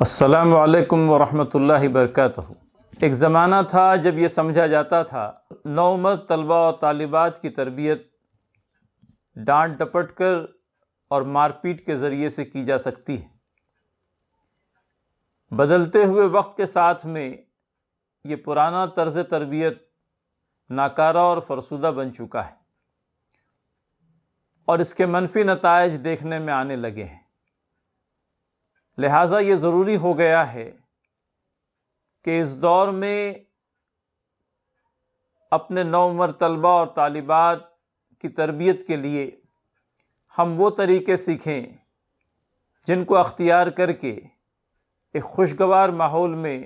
السلام علیکم ورحمۃ اللہ وبرکاتہ۔ ایک زمانہ تھا جب یہ سمجھا جاتا تھا نوعمر طلباء اور طالبات کی تربیت ڈانٹ ڈپٹ کر اور مار پیٹ کے ذریعے سے کی جا سکتی ہے۔ بدلتے ہوئے وقت کے ساتھ میں یہ پرانا طرز تربیت ناکارہ اور فرسودہ بن چکا ہے اور اس کے منفی نتائج دیکھنے میں آنے لگے ہیں۔ لہٰذا یہ ضروری ہو گیا ہے کہ اس دور میں اپنے نوعمر طلباء اور طالبات کی تربیت کے لیے ہم وہ طریقے سیکھیں جن کو اختیار کر کے ایک خوشگوار ماحول میں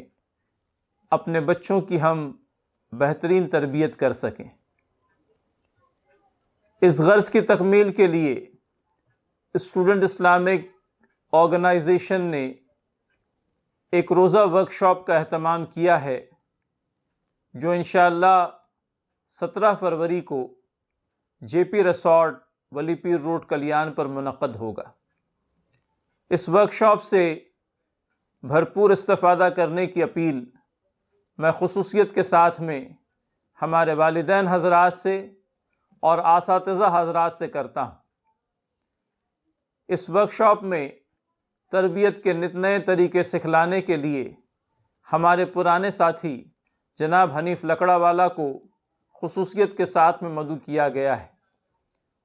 اپنے بچوں کی ہم بہترین تربیت کر سکیں۔ اس غرض کی تکمیل کے لیے اسٹوڈنٹ اسلامک آرگنائزیشن نے ایک روزہ ورکشاپ کا اہتمام کیا ہے جو انشاءاللہ 17 فروری کو جے پی ریسارٹ ولی پیر روڈ کلیان پر منعقد ہوگا۔ اس ورکشاپ سے بھرپور استفادہ کرنے کی اپیل میں خصوصیت کے ساتھ میں ہمارے والدین حضرات سے اور اساتذہ حضرات سے کرتا ہوں۔ اس ورکشاپ میں تربیت کے نت نئے طریقے سکھلانے کے لیے ہمارے پرانے ساتھی جناب حنیف لکڑا والا کو خصوصیت کے ساتھ میں مدعو کیا گیا ہے،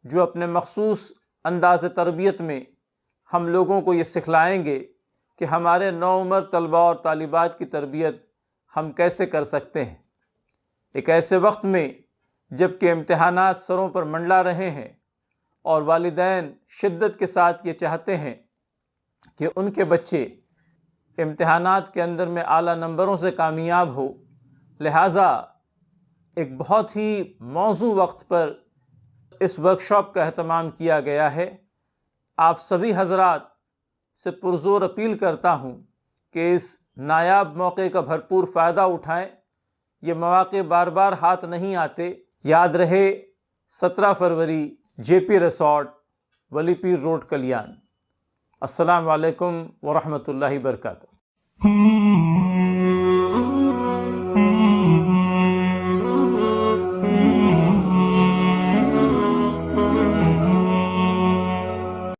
جو اپنے مخصوص انداز تربیت میں ہم لوگوں کو یہ سکھلائیں گے کہ ہمارے نوعمر طلباء اور طالبات کی تربیت ہم کیسے کر سکتے ہیں ایک ایسے وقت میں جب کہ امتحانات سروں پر منڈلا رہے ہیں اور والدین شدت کے ساتھ یہ چاہتے ہیں کہ ان کے بچے امتحانات کے اندر میں اعلیٰ نمبروں سے کامیاب ہو۔ لہٰذا ایک بہت ہی موزوں وقت پر اس ورکشاپ کا اہتمام کیا گیا ہے۔ آپ سبھی حضرات سے پرزور اپیل کرتا ہوں کہ اس نایاب موقع کا بھرپور فائدہ اٹھائیں۔ یہ مواقع بار بار ہاتھ نہیں آتے۔ یاد رہے 17 فروری جے پی ریسارٹ ولی پیر روڈ کلیان۔ السلام علیکم ورحمۃ اللہ وبرکاتہ۔